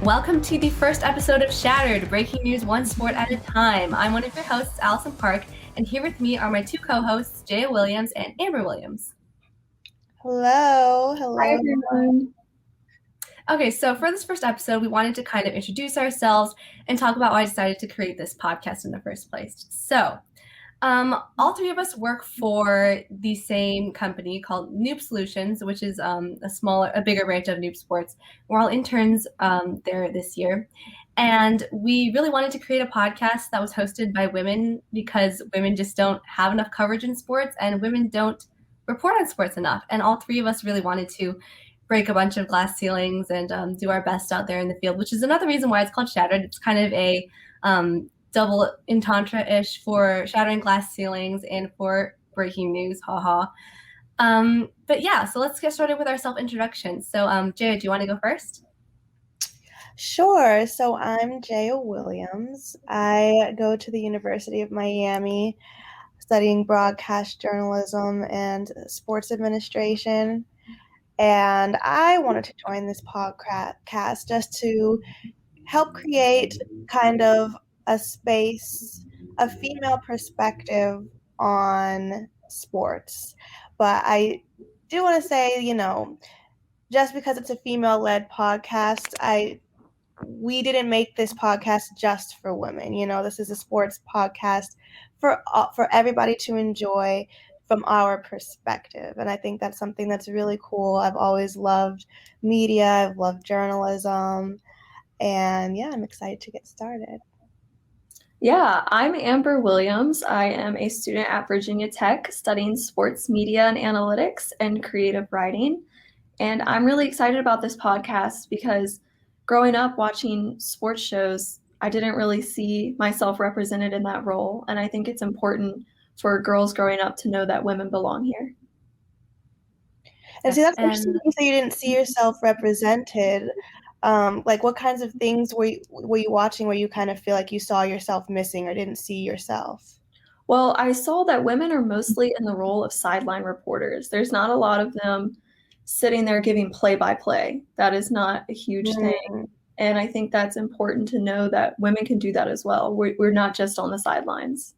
Welcome to the first episode of Shattered, breaking news one sport at a time. I'm one of your hosts, Allyson Park, and here with me are my two co-hosts, Jaya Williams and Amber Williams. Hello. Hi, everyone. Okay, so for this first episode, we wanted to kind of introduce ourselves and talk about why I decided to create this podcast in the first place. So, all three of us work for the same company called Noob Solutions, which is a bigger branch of Noob Sports. We're all interns there this year. And we really wanted to create a podcast that was hosted by women because women just don't have enough coverage in sports and women don't report on sports enough. And all three of us really wanted to break a bunch of glass ceilings and do our best out there in the field, which is another reason why it's called Shattered. It's kind of a double entendre-ish for shattering glass ceilings and for breaking news, haha. But yeah, so let's get started with our self-introduction. So Jaya, do you want to go first? Sure. So I'm Jaya Williams. I go to the University of Miami studying broadcast journalism and sports administration. And I wanted to join this podcast just to help create kind of a space, a female perspective on sports. But I do want to say, just because it's a female-led podcast, we didn't make this podcast just for women. This is a sports podcast for everybody to enjoy from our perspective. And I think that's something that's really cool. I've always loved media. I've loved journalism. And yeah, I'm excited to get started. Yeah, I'm Amber Williams. I am a student at Virginia Tech studying sports media and analytics and creative writing. And I'm really excited about this podcast because growing up watching sports shows, I didn't really see myself represented in that role. And I think it's important for girls growing up to know that women belong here. And see, that's interesting you say you didn't see yourself represented. Like what kinds of things were you watching where you kind of feel like you saw yourself missing or didn't see yourself? Well, I saw that women are mostly in the role of sideline reporters. There's not a lot of them sitting there giving play-by-play. That is not a huge thing. And I think that's important to know that women can do that as well. We're not just on the sidelines.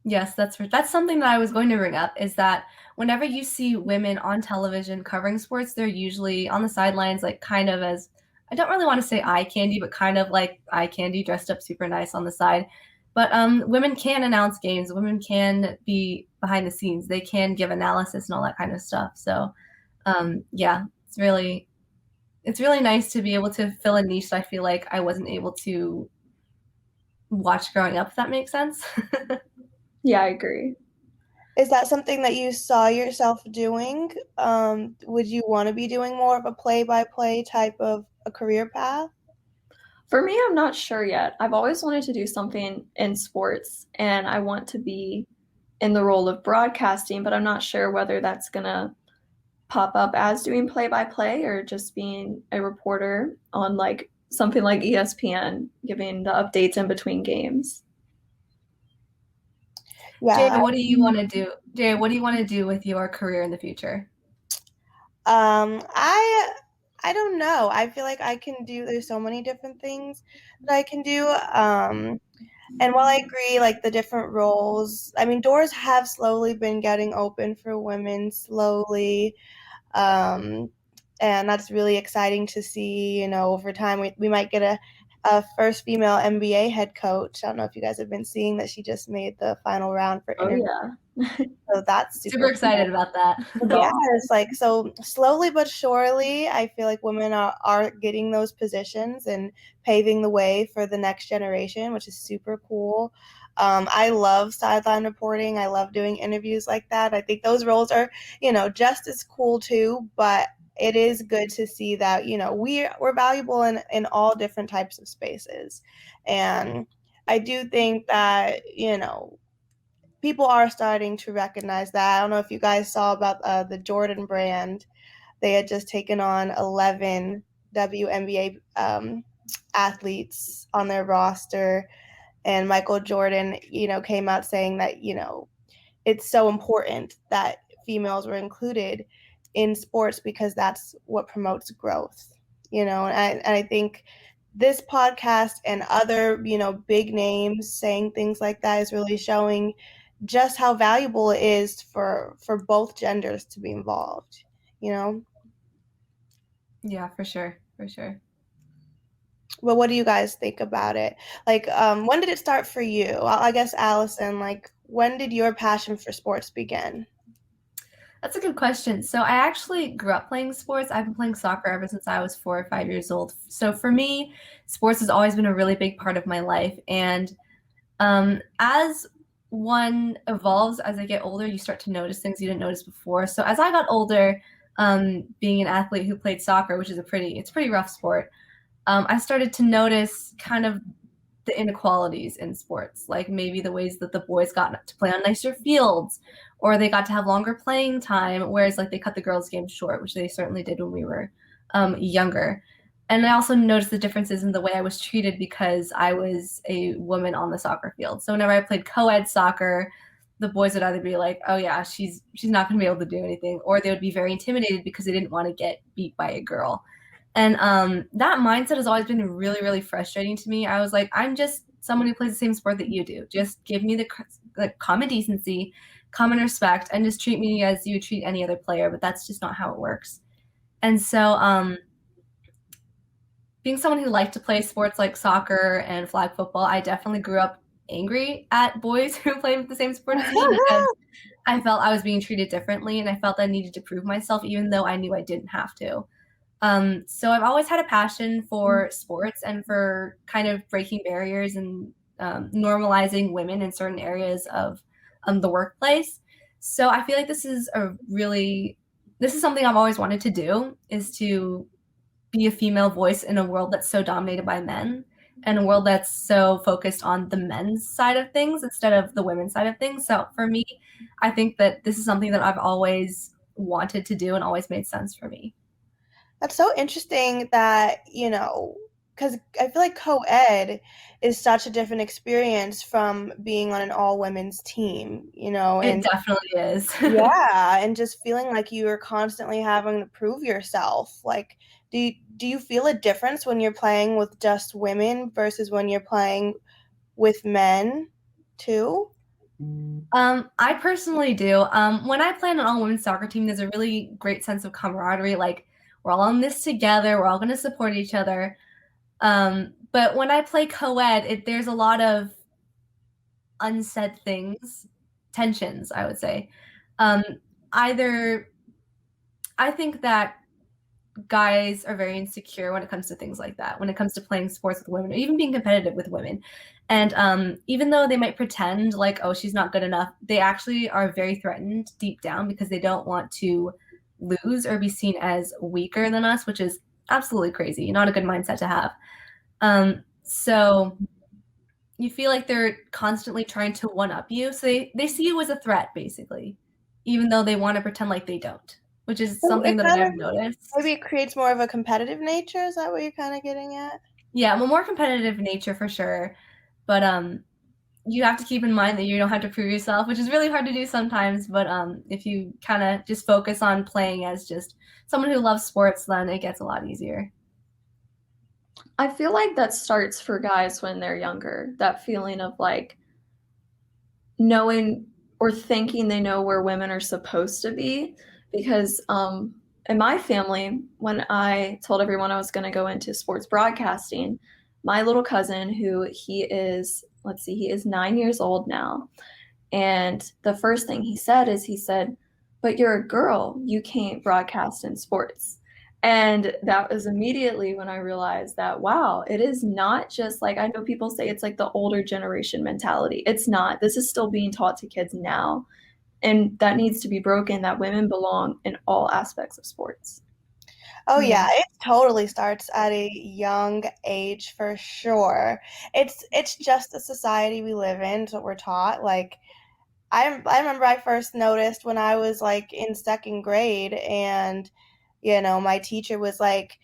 Yes, that's something that I was going to bring up, is that whenever you see women on television covering sports, they're usually on the sidelines, like kind of as, I don't really want to say eye candy, but kind of like eye candy, dressed up super nice on the side. But women can announce games. Women can be behind the scenes. They can give analysis and all that kind of stuff. So yeah, it's really nice to be able to fill a niche that I feel like I wasn't able to watch growing up, if that makes sense. Yeah, I agree. Is that something that you saw yourself doing? Would you want to be doing more of a play-by-play type of a career path? For me, I'm not sure yet. I've always wanted to do something in sports, and I want to be in the role of broadcasting, but I'm not sure whether that's going to pop up as doing play-by-play or just being a reporter on like something like ESPN, giving the updates in between games. Yeah. Jay, what do you want to do? Jay, what do you want to do with your career in the future? I don't know. I feel like there's so many different things that I can do. And while I agree, like the different roles, I mean, doors have slowly been getting open for women slowly. And that's really exciting to see, over time. We might get a first female NBA head coach. I don't know if you guys have been seeing that she just made the final round for interview. Oh, yeah. So that's super excited about that. Yeah, it's like, so slowly but surely, I feel like women are getting those positions and paving the way for the next generation, which is super cool. I love sideline reporting. I love doing interviews like that. I think those roles are, just as cool too, but it is good to see that, we're valuable in all different types of spaces. And I do think that, people are starting to recognize that. I don't know if you guys saw about the Jordan brand. They had just taken on 11 WNBA athletes on their roster. And Michael Jordan, came out saying that, it's so important that females were included in sports because that's what promotes growth, you know, and I think this podcast and other, you know, big names saying things like that is really showing just how valuable it is for both genders to be involved, you know. Yeah, for sure. For sure. Well, what do you guys think about it? Like, when did it start for you? I guess Allyson, like, when did your passion for sports begin? That's a good question. So I actually grew up playing sports. I've been playing soccer ever since I was 4 or 5 years old. So for me, sports has always been a really big part of my life. And as one evolves, as I get older, you start to notice things you didn't notice before. So as I got older, being an athlete who played soccer, which is it's a pretty rough sport, I started to notice kind of the inequalities in sports, like maybe the ways that the boys got to play on nicer fields, or they got to have longer playing time, whereas like they cut the girls' game short, which they certainly did when we were younger. And I also noticed the differences in the way I was treated because I was a woman on the soccer field. So whenever I played co-ed soccer, the boys would either be like, "Oh yeah, she's not going to be able to do anything," or they would be very intimidated because they didn't want to get beat by a girl. And that mindset has always been really, really frustrating to me. I was like, I'm just someone who plays the same sport that you do. Just give me the common decency, common respect, and just treat me as you treat any other player. But that's just not how it works. And so being someone who liked to play sports like soccer and flag football, I definitely grew up angry at boys who played the same sport as me because I felt I was being treated differently, and I felt I needed to prove myself even though I knew I didn't have to. So I've always had a passion for sports and for kind of breaking barriers and normalizing women in certain areas of the workplace. So I feel like this is something I've always wanted to do, is to be a female voice in a world that's so dominated by men, and a world that's so focused on the men's side of things instead of the women's side of things. So for me, I think that this is something that I've always wanted to do and always made sense for me. That's so interesting that, you know, because I feel like co-ed is such a different experience from being on an all-women's team, you know, It and definitely is. yeah, and just feeling like you are constantly having to prove yourself. Like, do you feel a difference when you're playing with just women versus when you're playing with men too? I personally do. When I play on an all-women's soccer team, there's a really great sense of camaraderie. Like, we're all on this together. We're all going to support each other. But when I play co-ed, there's a lot of unsaid things, tensions, I would say. Either I think that guys are very insecure when it comes to things like that, when it comes to playing sports with women or even being competitive with women. And even though they might pretend like, oh, she's not good enough, they actually are very threatened deep down because they don't want to lose or be seen as weaker than us, which is absolutely crazy. Not a good mindset to have. So you feel like they're constantly trying to one-up you. So they see you as a threat, basically, even though they want to pretend like they don't, which is So something it that kind I've of noticed. maybe it creates more of a competitive nature. Is that what you're kind of getting at? Yeah, well, more competitive nature for sure. But you have to keep in mind that you don't have to prove yourself, which is really hard to do sometimes. But if you kind of just focus on playing as just someone who loves sports, then it gets a lot easier. I feel like that starts for guys when they're younger, that feeling of like knowing or thinking they know where women are supposed to be. Because in my family, when I told everyone I was going to go into sports broadcasting, my little cousin, who he is 9 years old now. And the first thing he said, but you're a girl, you can't broadcast in sports. And that was immediately when I realized that, wow, it is not just like, I know people say it's like the older generation mentality. It's not. This is still being taught to kids now. And that needs to be broken, that women belong in all aspects of sports. Oh yeah, it totally starts at a young age for sure. It's just the society we live in, it's what we're taught. Like I remember I first noticed when I was like in second grade, and you know, my teacher was like,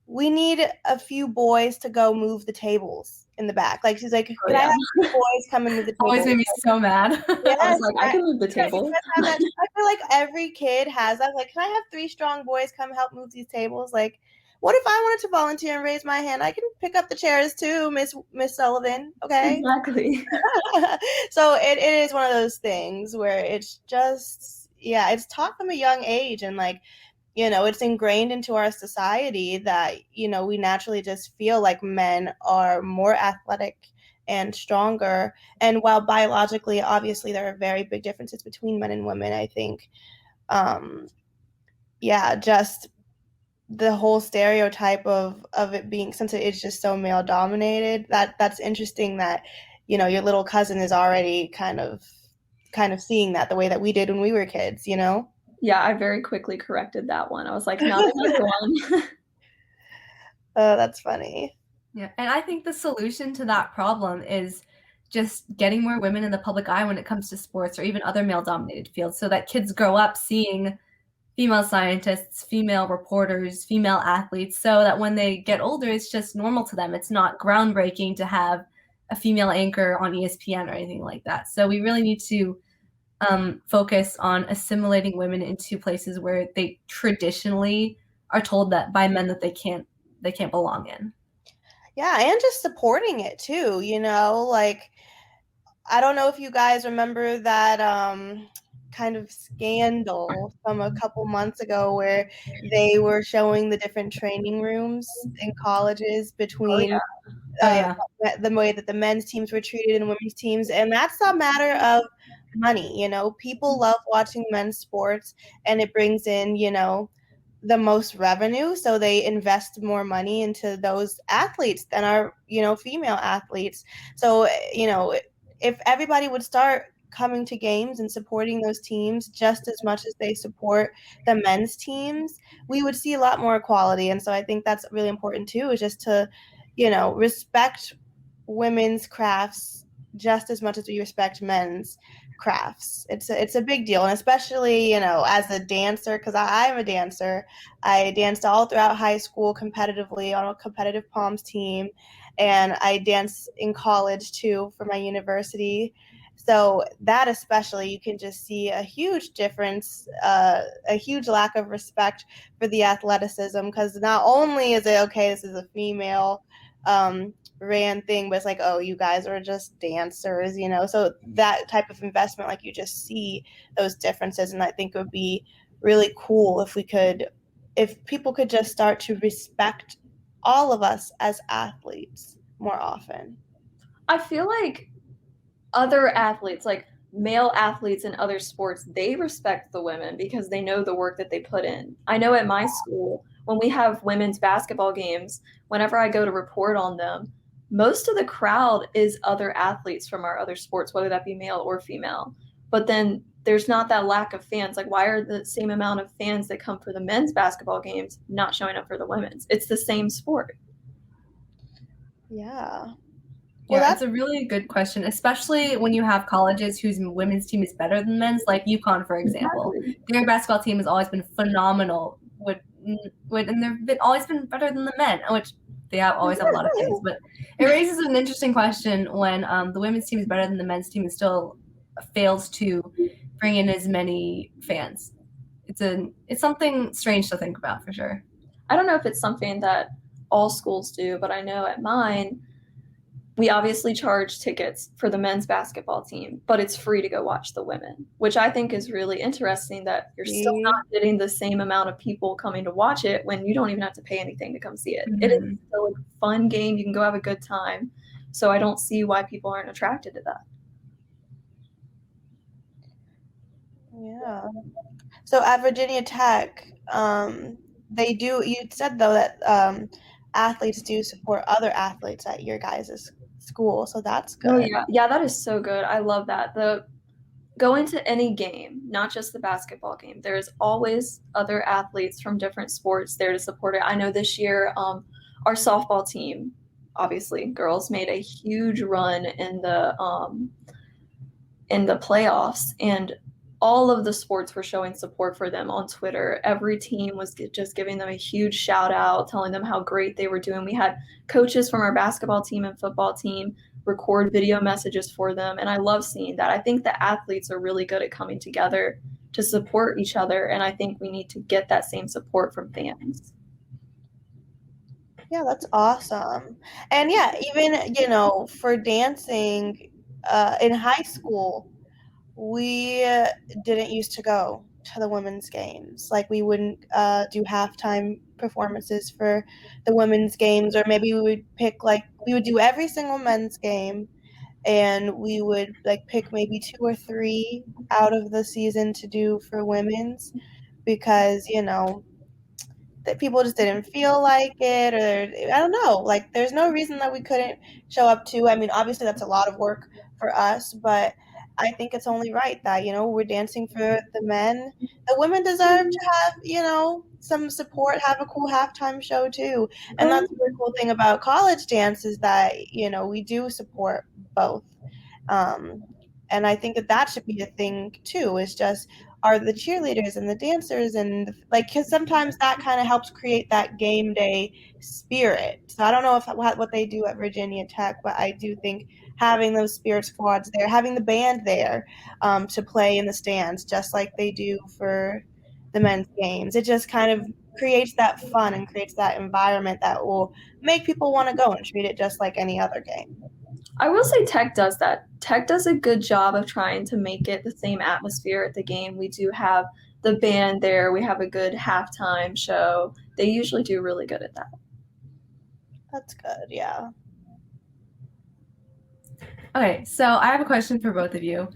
we need a few boys to go move the tables in the back. Like she's like, Oh, can I yeah. have boys come and move the Always tables? made me so mad. Yes, I was like, I can move the you table. guys have that. I feel like every kid has that. Like, can I have 3 strong boys come help move these tables? Like, what if I wanted to volunteer and raise my hand? I can pick up the chairs too, Miss Sullivan. Okay. Exactly. So it is one of those things where it's just, yeah, it's taught from a young age, and like, it's ingrained into our society that, we naturally just feel like men are more athletic and stronger. And while biologically, obviously, there are very big differences between men and women, I think, just the whole stereotype of it being, since it is just so male dominated, that's interesting that, your little cousin is already kind of seeing that the way that we did when we were kids, Yeah, I very quickly corrected that one. I was like, not another one. Oh, that's funny. Yeah, and I think the solution to that problem is just getting more women in the public eye when it comes to sports or even other male-dominated fields, so that kids grow up seeing female scientists, female reporters, female athletes, so that when they get older, it's just normal to them. It's not groundbreaking to have a female anchor on ESPN or anything like that. So we really need to focus on assimilating women into places where they traditionally are told that by men that they can't belong in. Yeah, and just supporting it too, like, I don't know if you guys remember that kind of scandal from a couple months ago where they were showing the different training rooms in colleges between the way that the men's teams were treated and women's teams. And that's a matter of money. People love watching men's sports, and it brings in, the most revenue, so they invest more money into those athletes than our, female athletes. So, if everybody would start coming to games and supporting those teams just as much as they support the men's teams, we would see a lot more equality. And so I think that's really important too, is just to, respect women's crafts just as much as we respect men's crafts. It's a big deal. And especially, as a dancer, because I'm a dancer, I danced all throughout high school competitively on a competitive Palms team, and I danced in college too for my university. So that especially, you can just see a huge difference, a huge lack of respect for the athleticism, because not only is it, okay, this is a female ran thing, but it's like, oh, you guys are just dancers, so that type of investment, like, you just see those differences. And I think it would be really cool if people could just start to respect all of us as athletes more often. I feel like other athletes, like male athletes in other sports, they respect the women because they know the work that they put in. I know at my school, when we have women's basketball games, whenever I go to report on them, most of the crowd is other athletes from our other sports, whether that be male or female. But then there's not that lack of fans. Like, why are the same amount of fans that come for the men's basketball games not showing up for the women's? It's the same sport. Yeah. Well, that's a really good question, especially when you have colleges whose women's team is better than men's, like UConn, for example. Exactly. Their basketball team has always been phenomenal, and they've always been better than the men, which they always have a lot of fans. But it raises an interesting question when the women's team is better than the men's team and still fails to bring in as many fans. It's something strange to think about, for sure. I don't know if it's something that all schools do, but I know at mine, we obviously charge tickets for the men's basketball team, but it's free to go watch the women, which I think is really interesting, that you're still not getting the same amount of people coming to watch it when you don't even have to pay anything to come see it. Mm-hmm. It is still a fun game. You can go have a good time. So I don't see why people aren't attracted to that. Yeah. So at Virginia Tech, they do, you said though that athletes do support other athletes at your guys' school, so that's good. Oh yeah, that is so good. I love that. Going to any game, not just the basketball game, there's always other athletes from different sports there to support it. I know this year our softball team, obviously girls, made a huge run in the playoffs, and all of the sports were showing support for them on Twitter. Every team was just giving them a huge shout out, telling them how great they were doing. We had coaches from our basketball team and football team record video messages for them. And I love seeing that. I think the athletes are really good at coming together to support each other. And I think we need to get that same support from fans. Yeah, that's awesome. And yeah, even, for dancing in high school, we didn't used to go to the women's games. Like, we wouldn't do halftime performances for the women's games, or maybe we would pick, like, we would do every single men's game, and we would, like, pick maybe two or three out of the season to do for women's, because, that people just didn't feel like it, or I don't know, like, there's no reason that we couldn't show up to. I mean, obviously that's a lot of work for us, but I think it's only right that, we're dancing for the men. The women deserve to have, some support, have a cool halftime show too. And that's the really cool thing about college dance, is that, we do support both. um, and I think that that should be the thing too, is just, are the cheerleaders and the dancers, and like, because sometimes that kind of helps create that game day spirit. So I don't know if what they do at Virginia Tech, but I do think having those spirit squads there, having the band there to play in the stands, just like they do for the men's games, it just kind of creates that fun and creates that environment that will make people want to go and treat it just like any other game. I will say Tech does that. Tech does a good job of trying to make it the same atmosphere at the game. We do have the band there. We have a good halftime show. They usually do really good at that. That's good, yeah. Okay, so I have a question for both of you.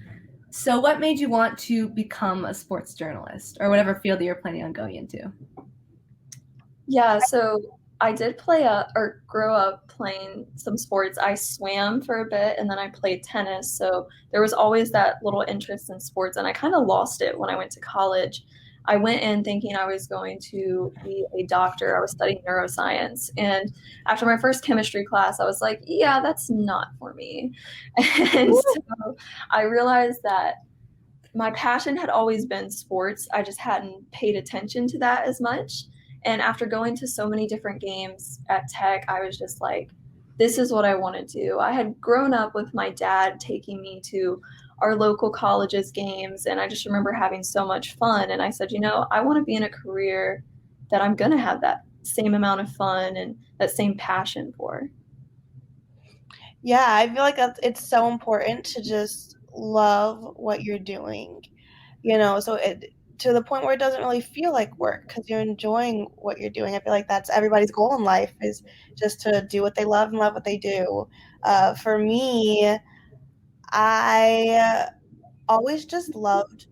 So what made you want to become a sports journalist, or whatever field that you're planning on going into? Yeah, so I did grow up playing some sports. I swam for a bit and then I played tennis. So there was always that little interest in sports, and I kind of lost it when I went to college. I went in thinking I was going to be a doctor. I was studying neuroscience. And after my first chemistry class, I was like, yeah, that's not for me. And so I realized that my passion had always been sports. I just hadn't paid attention to that as much. And after going to so many different games at Tech, I was just like, this is what I want to do. I had grown up with my dad taking me to our local colleges games, and I just remember having so much fun. And I said, I want to be in a career that I'm going to have that same amount of fun and that same passion for. Yeah, I feel like it's so important to just love what you're doing, so to the point where it doesn't really feel like work, because you're enjoying what you're doing. I feel like that's everybody's goal in life, is just to do what they love and love what they do. For me, I always just loved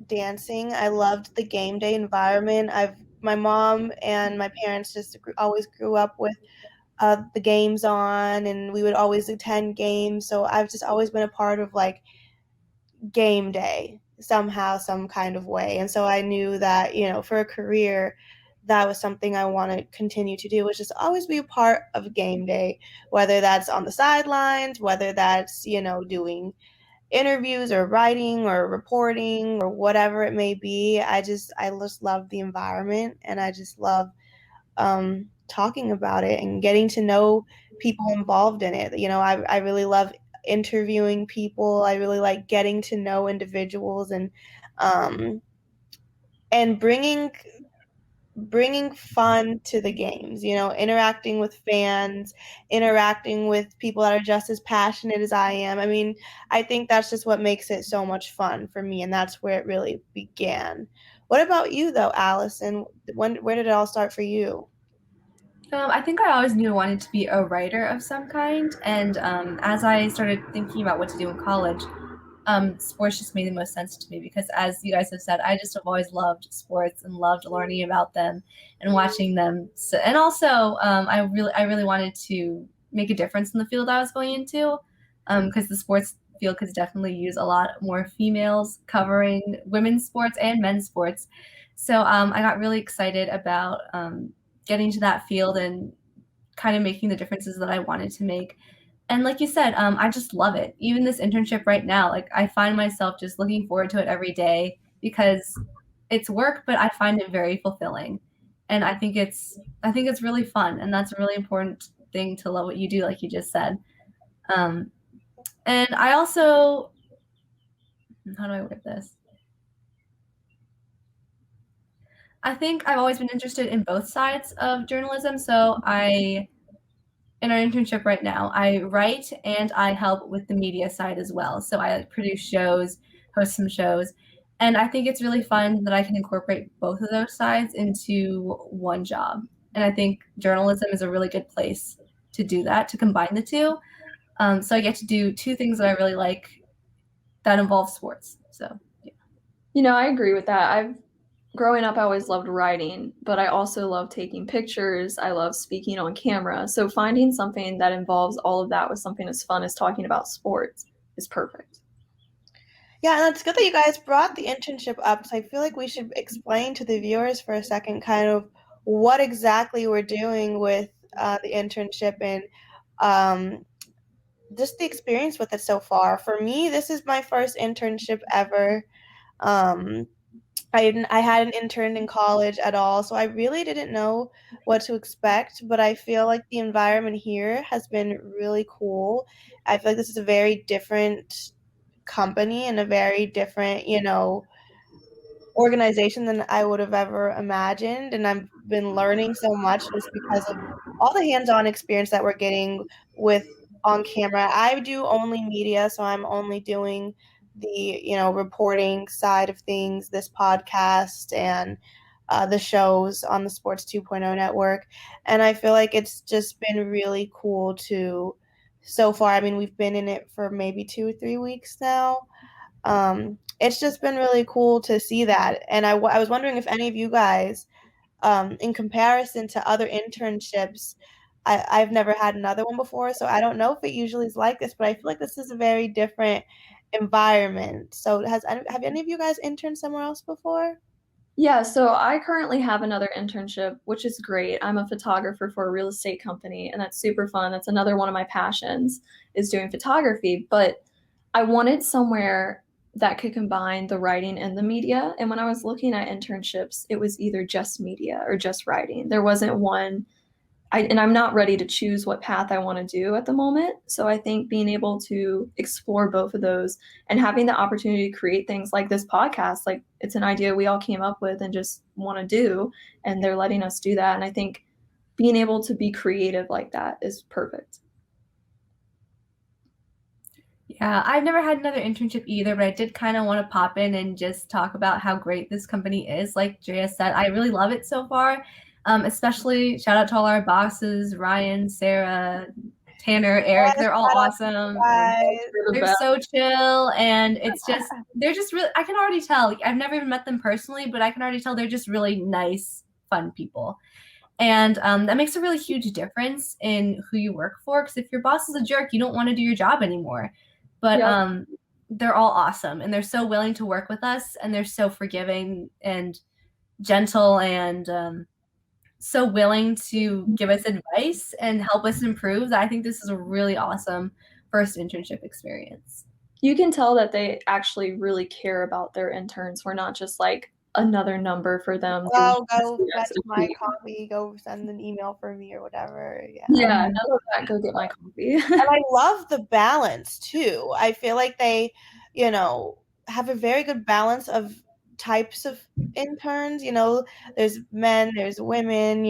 dancing. I loved the game day environment. My mom and my parents just always grew up with the games on, and we would always attend games. So I've just always been a part of, like, game day somehow, some kind of way. And so I knew that, for a career, that was something I want to continue to do, was just always be a part of game day, whether that's on the sidelines, whether that's, doing interviews or writing or reporting or whatever it may be. I just love the environment, and I just love talking about it and getting to know people involved in it. I really love interviewing people. I really like getting to know individuals, um, and bringing fun to the games. Interacting with fans, interacting with people that are just as passionate as I am. I mean, I think that's just what makes it so much fun for me, and that's where it really began. What about you, though, Allyson? Where did it all start for you? I think I always knew I wanted to be a writer of some kind, and as I started thinking about what to do in college, sports just made the most sense to me, because, as you guys have said, I just have always loved sports and loved learning about them and watching them. So, and also, I really wanted to make a difference in the field I was going into, because the sports field could definitely use a lot more females covering women's sports and men's sports. So I got really excited about getting to that field and kind of making the differences that I wanted to make. And like you said, I just love it. Even this internship right now, like, I find myself just looking forward to it every day, because it's work, but I find it very fulfilling. And I think it's really fun, and that's a really important thing, to love what you do, like you just said. Um, and I also, how do I word this? I think I've always been interested in both sides of journalism. So in our internship right now, I write and I help with the media side as well. So I produce shows, host some shows, and I think it's really fun that I can incorporate both of those sides into one job. And I think journalism is a really good place to do that, to combine the two. So I get to do two things that I really like that involve sports. So yeah. I agree with that. Growing up, I always loved writing, but I also love taking pictures. I love speaking on camera. So finding something that involves all of that with something as fun as talking about sports is perfect. Yeah, and it's good that you guys brought the internship up, so I feel like we should explain to the viewers for a second kind of what exactly we're doing with the internship and just the experience with it so far. For me, this is my first internship ever. Um, I hadn't interned in college at all, so I really didn't know what to expect, but I feel like the environment here has been really cool. I feel like this is a very different company and a very different, organization than I would have ever imagined. And I've been learning so much just because of all the hands-on experience that we're getting with on camera. I do only media, so I'm only doing the, reporting side of things, this podcast and the shows on the Sports 2.0 network. And I feel like it's just been really cool to so far. I mean, we've been in it for maybe 2 or 3 weeks now. It's just been really cool to see that. And I was wondering if any of you guys, in comparison to other internships, I've never had another one before, so I don't know if it usually is like this, but I feel like this is a very different environment. So have any of you guys interned somewhere else before? Yeah, so I currently have another internship, which is great. I'm a photographer for a real estate company, and that's super fun. That's another one of my passions is doing photography, but I wanted somewhere that could combine the writing and the media. And when I was looking at internships, it was either just media or just writing. There wasn't one and I'm not ready to choose what path I want to do at the moment. So I think being able to explore both of those and having the opportunity to create things like this podcast, like it's an idea we all came up with and just want to do, and they're letting us do that. And I think being able to be creative like that is perfect. Yeah, I've never had another internship either, but I did kind of want to pop in and just talk about how great this company is. Like Jaya said, I really love it so far. Especially shout out to all our bosses, Ryan, Sarah, Tanner, Eric. They're all awesome. They're so chill, and they're just really, I can already tell. I've never even met them personally, but I can already tell they're just really nice, fun people. And that makes a really huge difference in who you work for, because if your boss is a jerk, you don't want to do your job anymore. But they're all awesome, and they're so willing to work with us, and they're so forgiving and gentle and so willing to give us advice and help us improve that I think this is a really awesome first internship experience. You can tell that they actually really care about their interns. We're not just like another number for them. Oh, go fetch my coffee, go send an email for me or whatever. Yeah, none of that, go get my coffee. And I love the balance too. I feel like they, have a very good balance of types of interns. There's men, there's women.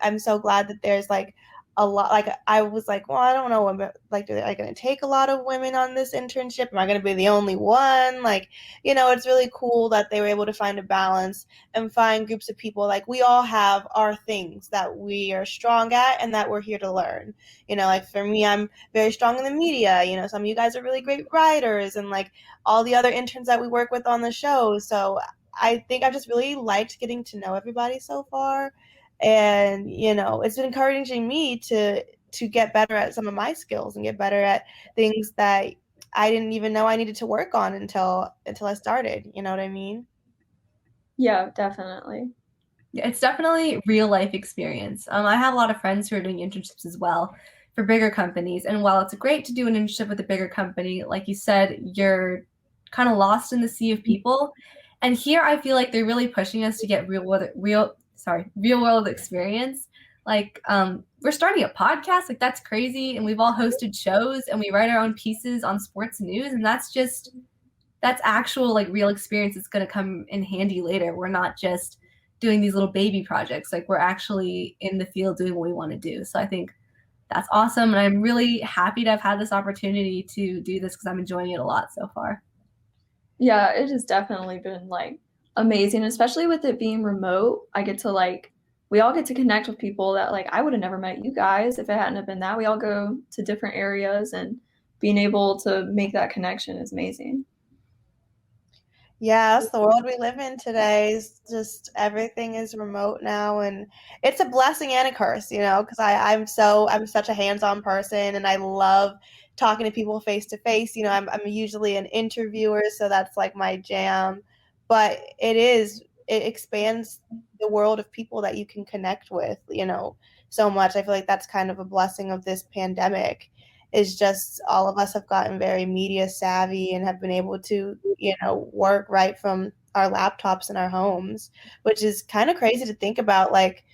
I'm so glad that there's like a lot. Like I was like, well, I don't know, like, are they going to take a lot of women on this internship? Am I going to be the only one? Like, it's really cool that they were able to find a balance and find groups of people. Like we all have our things that we are strong at and that we're here to learn. Like for me, I'm very strong in the media. Some of you guys are really great writers, and like all the other interns that we work with on the show. So I think I've just really liked getting to know everybody so far. And, it's been encouraging me to get better at some of my skills and get better at things that I didn't even know I needed to work on until I started. You know what I mean? Yeah, definitely. Yeah, it's definitely real life experience. I have a lot of friends who are doing internships as well for bigger companies. And while it's great to do an internship with a bigger company, like you said, you're kind of lost in the sea of people. And here I feel like they're really pushing us to get real world experience. Like we're starting a podcast, like that's crazy. And we've all hosted shows and we write our own pieces on sports news. And that's actual like real experience that's going to come in handy later. We're not just doing these little baby projects. Like we're actually in the field doing what we want to do. So I think that's awesome. And I'm really happy to have had this opportunity to do this because I'm enjoying it a lot so far. Yeah, it has definitely been like amazing, especially with it being remote. We all get to connect with people that like I would have never met you guys if it hadn't have been that. We all go to different areas, and being able to make that connection is amazing. Yeah, that's the world we live in today. Is just everything is remote now, and it's a blessing and a curse, because I'm such a hands-on person, and I love talking to people face to face. I'm usually an interviewer, so that's like my jam. But it expands the world of people that you can connect with, so much. I feel like that's kind of a blessing of this pandemic. Is just all of us have gotten very media savvy and have been able to, work right from our laptops in our homes, which is kind of crazy to think about. Like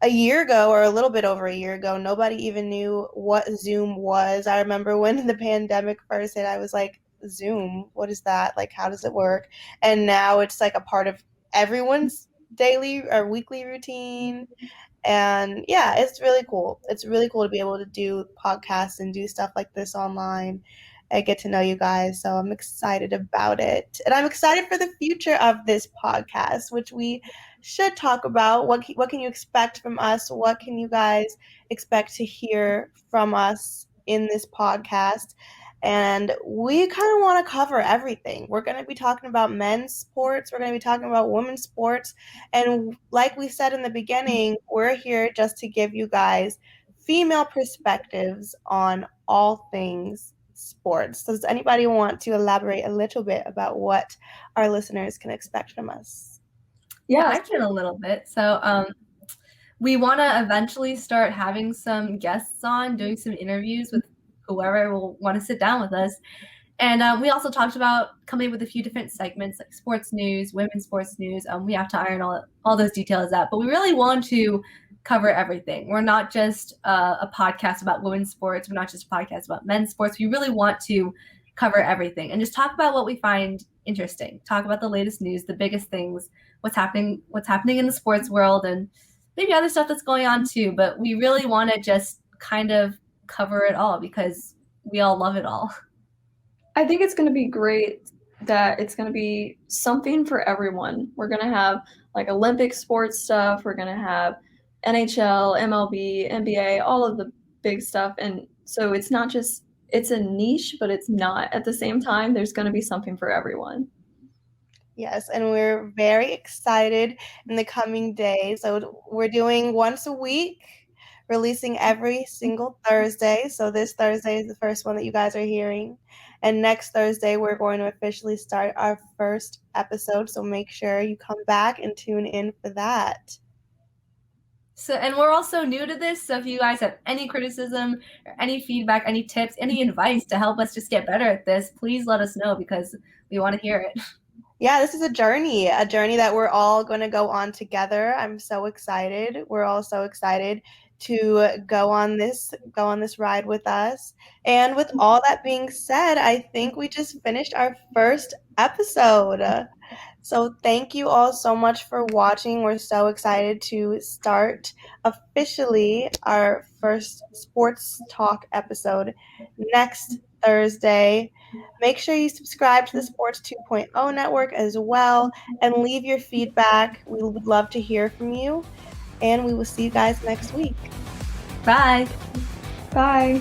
a year ago or a little bit over a year ago, nobody even knew what Zoom was. I remember when the pandemic first hit, I was like, Zoom, what is that? Like, how does it work? And now it's like a part of everyone's daily or weekly routine. And yeah, it's really cool. It's really cool to be able to do podcasts and do stuff like this online and get to know you guys. So I'm excited about it. And I'm excited for the future of this podcast, which we should talk about. What can you expect from us? What can you guys expect to hear from us in this podcast? And we kind of want to cover everything. We're going to be talking about men's sports. We're going to be talking about women's sports. And like we said in the beginning, we're here just to give you guys female perspectives on all things sports. Does anybody want to elaborate a little bit about what our listeners can expect from us? Yeah, I can a little bit. So we want to eventually start having some guests on, doing some interviews with whoever will want to sit down with us. And we also talked about coming up with a few different segments like sports news, women's sports news. We have to iron all those details out, but we really want to cover everything. We're not just a podcast about women's sports. We're not just a podcast about men's sports. We really want to cover everything and just talk about what we find interesting. Talk about the latest news, the biggest things, what's happening in the sports world, and maybe other stuff that's going on too. But we really want to just kind of cover it all because we all love it all. I think it's going to be great that it's going to be something for everyone. We're going to have like Olympic sports stuff. We're going to have NHL, MLB, NBA, all of the big stuff. And so it's not just, it's a niche, but it's not at the same time. There's going to be something for everyone. Yes, and we're very excited in the coming days. So we're doing once a week, releasing every single Thursday. So this Thursday is the first one that you guys are hearing. And next Thursday, we're going to officially start our first episode. So make sure you come back and tune in for that. So, and we're also new to this. So if you guys have any criticism or any feedback, any tips, any advice to help us just get better at this, please let us know because we want to hear it. Yeah, this is a journey that we're all going to go on together. I'm so excited. We're all so excited to go on this ride with us. And with all that being said, I think we just finished our first episode. So thank you all so much for watching. We're so excited to start officially our first sports talk episode next Thursday. Make sure you subscribe to the Sports 2.0 network as well and leave your feedback. We would love to hear from you. And we will see you guys next week. Bye. Bye.